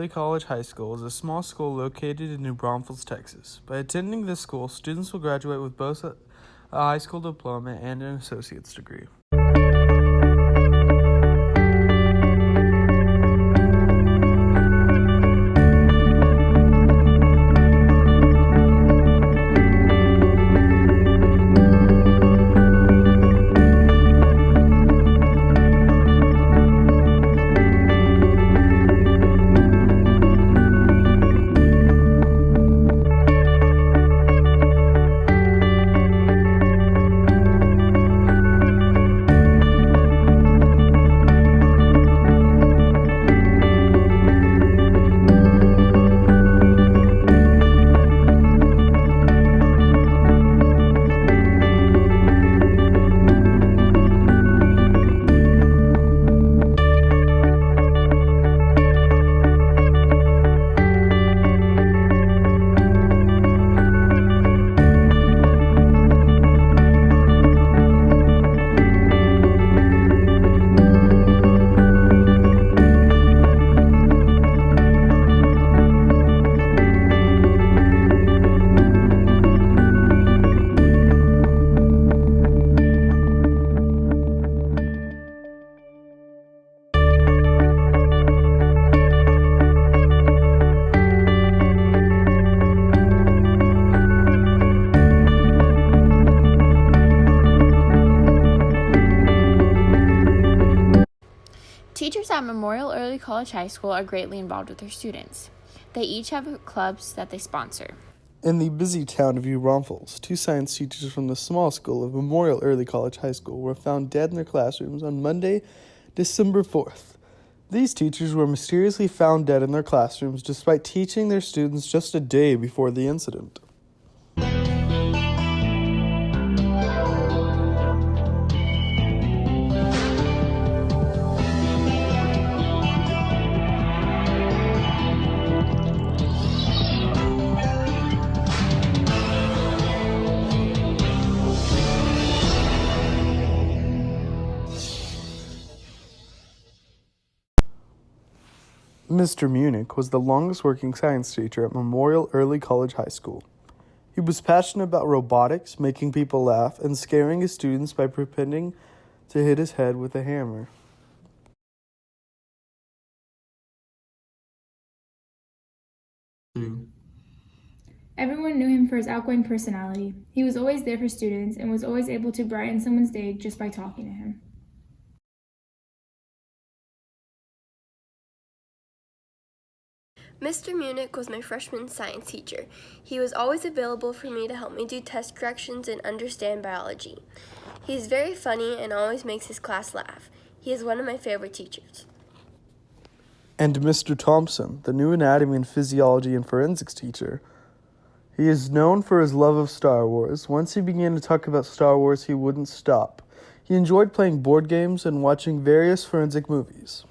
Early College High School is a small school located in New Braunfels, Texas. By attending this school, students will graduate with both a high school diploma and an associate's degree. Teachers at Memorial Early College High School are greatly involved with their students. They each have clubs that they sponsor. In the busy town of New Braunfels, 2 science teachers from the small school of Memorial Early College High School were found dead in their classrooms on Monday, December 4th. These teachers were mysteriously found dead in their classrooms despite teaching their students just a day before the incident. Mr. Munich was the longest-working science teacher at Memorial Early College High School. He was passionate about robotics, making people laugh, and scaring his students by pretending to hit his head with a hammer. Everyone knew him for his outgoing personality. He was always there for students and was always able to brighten someone's day just by talking to him. Mr. Munich was my freshman science teacher. He was always available for me to help me do test corrections and understand biology. He is very funny and always makes his class laugh. He is one of my favorite teachers. And Mr. Thompson, the new anatomy and physiology and forensics teacher. He is known for his love of Star Wars. Once he began to talk about Star Wars, he wouldn't stop. He enjoyed playing board games and watching various forensic movies.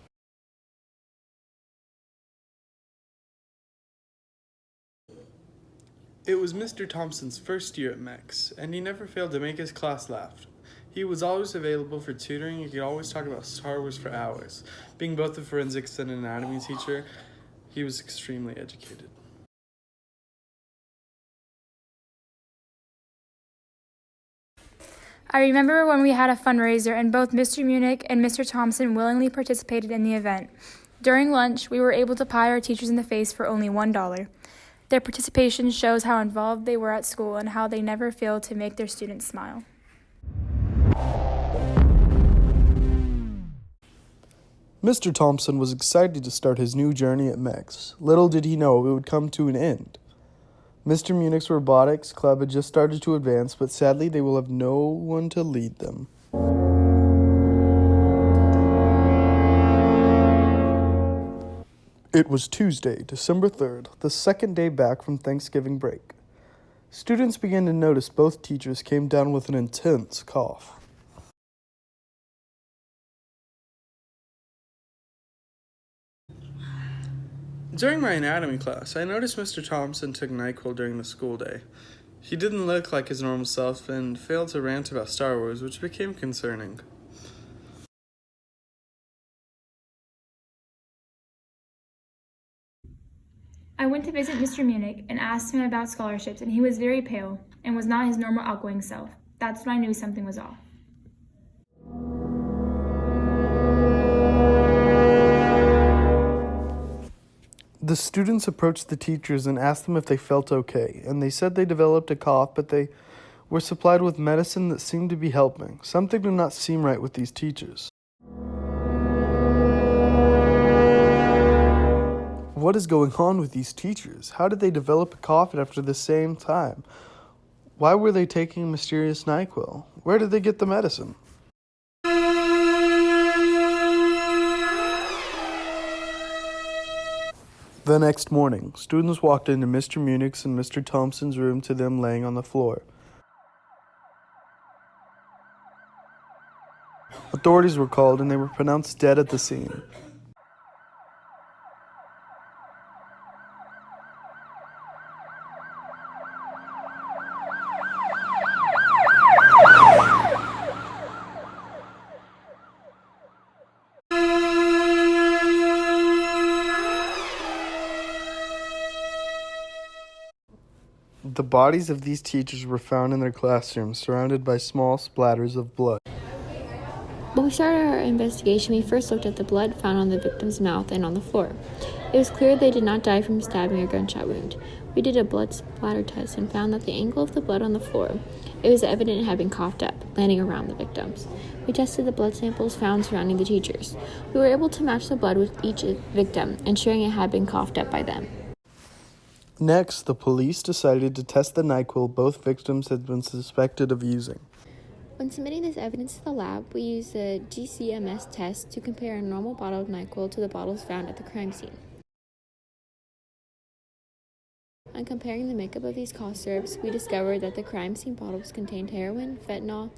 It was Mr. Thompson's first year at MEX, and he never failed to make his class laugh. He was always available for tutoring and could always talk about Star Wars for hours. Being both a forensics and an anatomy teacher, he was extremely educated. I remember when we had a fundraiser and both Mr. Munich and Mr. Thompson willingly participated in the event. During lunch, we were able to pie our teachers in the face for only $1. Their participation shows how involved they were at school and how they never failed to make their students smile. Mr. Thompson was excited to start his new journey at MEX. Little did he know it would come to an end. Mr. Munich's robotics club had just started to advance, but sadly they will have no one to lead them. It was Tuesday, December 3rd, the second day back from Thanksgiving break. Students began to notice both teachers came down with an intense cough. During my anatomy class, I noticed Mr. Thompson took NyQuil during the school day. He didn't look like his normal self and failed to rant about Star Wars, which became concerning. I went to visit Mr. Munich and asked him about scholarships, and he was very pale and was not his normal outgoing self. That's when I knew something was off. The students approached the teachers and asked them if they felt okay, and they said they developed a cough, but they were supplied with medicine that seemed to be helping. Something did not seem right with these teachers. What is going on with these teachers? How did they develop a cough after the same time? Why were they taking mysterious NyQuil? Where did they get the medicine? The next morning, students walked into Mr. Munich's and Mr. Thompson's room to them laying on the floor. Authorities were called and they were pronounced dead at the scene. The bodies of these teachers were found in their classrooms, surrounded by small splatters of blood. When we started our investigation, we first looked at the blood found on the victim's mouth and on the floor. It was clear they did not die from stabbing or gunshot wound. We did a blood splatter test and found that the angle of the blood on the floor, it was evident it had been coughed up, landing around the victims. We tested the blood samples found surrounding the teachers. We were able to match the blood with each victim, ensuring it had been coughed up by them. Next, the police decided to test the NyQuil both victims had been suspected of using. When submitting this evidence to the lab, we used the GCMS test to compare a normal bottle of NyQuil to the bottles found at the crime scene. On comparing the makeup of these cough syrups, we discovered that the crime scene bottles contained heroin, fentanyl,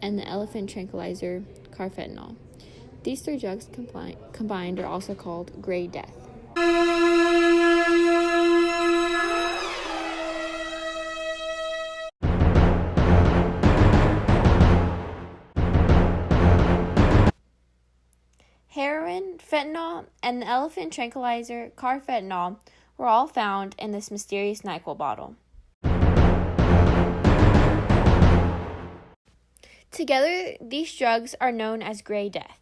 and the elephant tranquilizer, carfentanil. These three drugs combined are also called Gray Death. Heroin, fentanyl, and the elephant tranquilizer, carfentanil, were all found in this mysterious NyQuil bottle. Together, these drugs are known as Gray Death.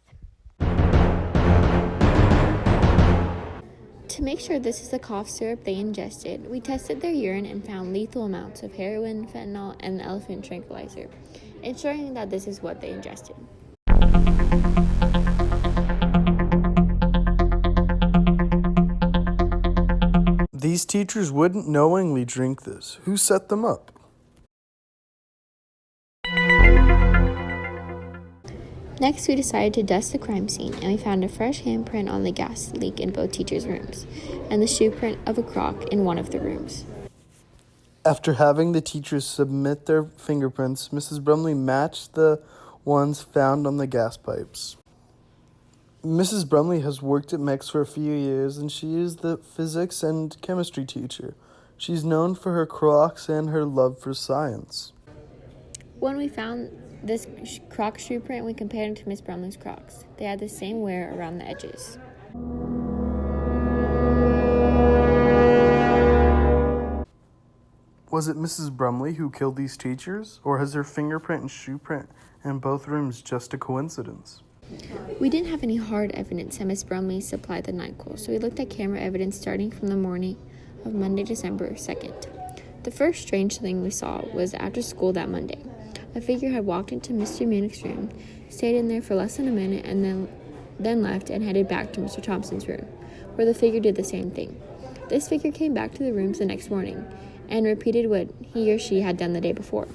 To make sure this is the cough syrup they ingested, we tested their urine and found lethal amounts of heroin, fentanyl, and the elephant tranquilizer, ensuring that this is what they ingested. These teachers wouldn't knowingly drink this. Who set them up? Next, we decided to dust the crime scene, and we found a fresh handprint on the gas leak in both teachers' rooms, and the shoe print of a croc in one of the rooms. After having the teachers submit their fingerprints, Mrs. Brumley matched the ones found on the gas pipes. Mrs. Brumley has worked at MEX for a few years, and she is the physics and chemistry teacher. She's known for her crocs and her love for science. When we found this croc shoe print, we compared it to Miss Brumley's crocs. They had the same wear around the edges. Was it Mrs. Brumley who killed these teachers, or has her fingerprint and shoe print in both rooms just a coincidence? We didn't have any hard evidence that Miss Brumley supplied the NyQuil, so we looked at camera evidence starting from the morning of Monday, December 2nd. The first strange thing we saw was after school that Monday. A figure had walked into Mr. Munich's room, stayed in there for less than a minute, and then left and headed back to Mr. Thompson's room, where the figure did the same thing. This figure came back to the rooms the next morning and repeated what he or she had done the day before.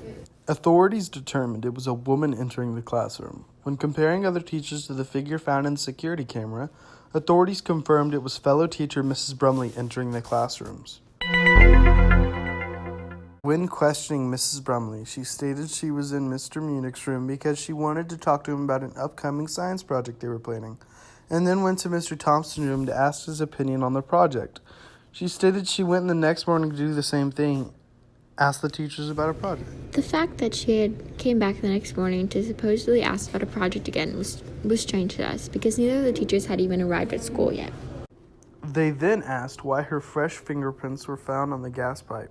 Authorities determined it was a woman entering the classroom. When comparing other teachers to the figure found in the security camera, authorities confirmed it was fellow teacher Mrs. Brumley entering the classrooms. When questioning Mrs. Brumley, she stated she was in Mr. Munich's room because she wanted to talk to him about an upcoming science project they were planning, and then went to Mr. Thompson's room to ask his opinion on the project. She stated she went in the next morning to do the same thing, ask the teachers about a project. The fact that she came back the next morning to supposedly ask about a project again was strange to us, because neither of the teachers had even arrived at school yet. They then asked why her fresh fingerprints were found on the gas pipe.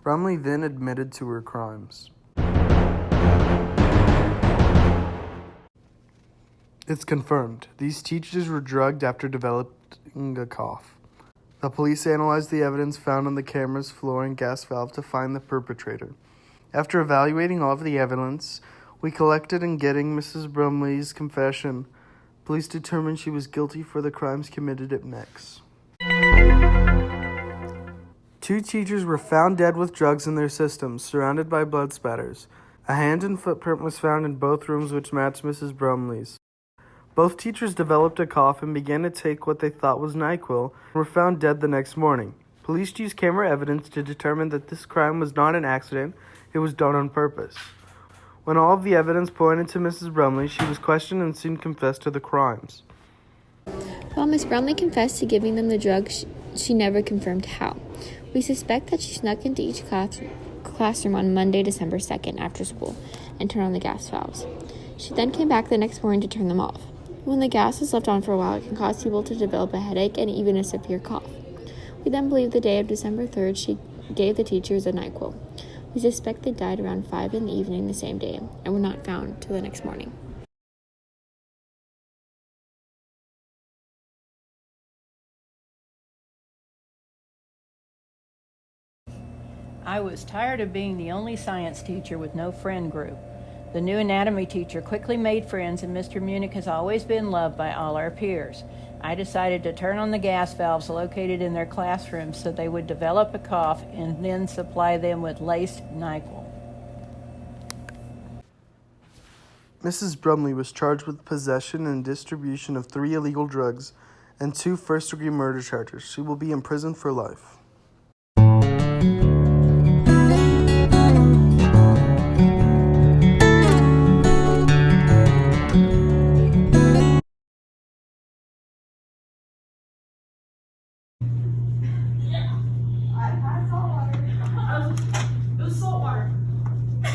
Brumley then admitted to her crimes. It's confirmed. These teachers were drugged after developing a cough. The police analyzed the evidence found on the camera's floor and gas valve to find the perpetrator. After evaluating all of the evidence we collected and getting Mrs. Brumley's confession, police determined she was guilty for the crimes committed at MEX. 2 teachers were found dead with drugs in their systems, surrounded by blood spatters. A hand and footprint was found in both rooms which matched Mrs. Brumley's. Both teachers developed a cough and began to take what they thought was NyQuil and were found dead the next morning. Police used camera evidence to determine that this crime was not an accident, it was done on purpose. When all of the evidence pointed to Mrs. Brumley, she was questioned and soon confessed to the crimes. While Miss Brumley confessed to giving them the drugs, she never confirmed how. We suspect that she snuck into each classroom on Monday, December 2nd, after school, and turned on the gas valves. She then came back the next morning to turn them off. When the gas is left on for a while, it can cause people to develop a headache and even a severe cough. We then believe the day of December 3rd, she gave the teachers a NyQuil. We suspect they died around 5 in the evening the same day and were not found till the next morning. I was tired of being the only science teacher with no friend group. The new anatomy teacher quickly made friends, and Mr. Munich has always been loved by all our peers. I decided to turn on the gas valves located in their classrooms so they would develop a cough and then supply them with laced NyQuil. Mrs. Brumley was charged with possession and distribution of 3 illegal drugs and 2 first-degree murder charges. She will be imprisoned for life.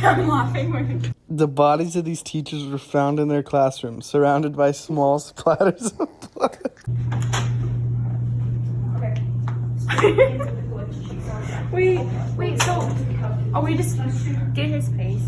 I'm laughing. The bodies of these teachers were found in their classrooms, surrounded by small splatters of blood. Wait, so are we just get his face?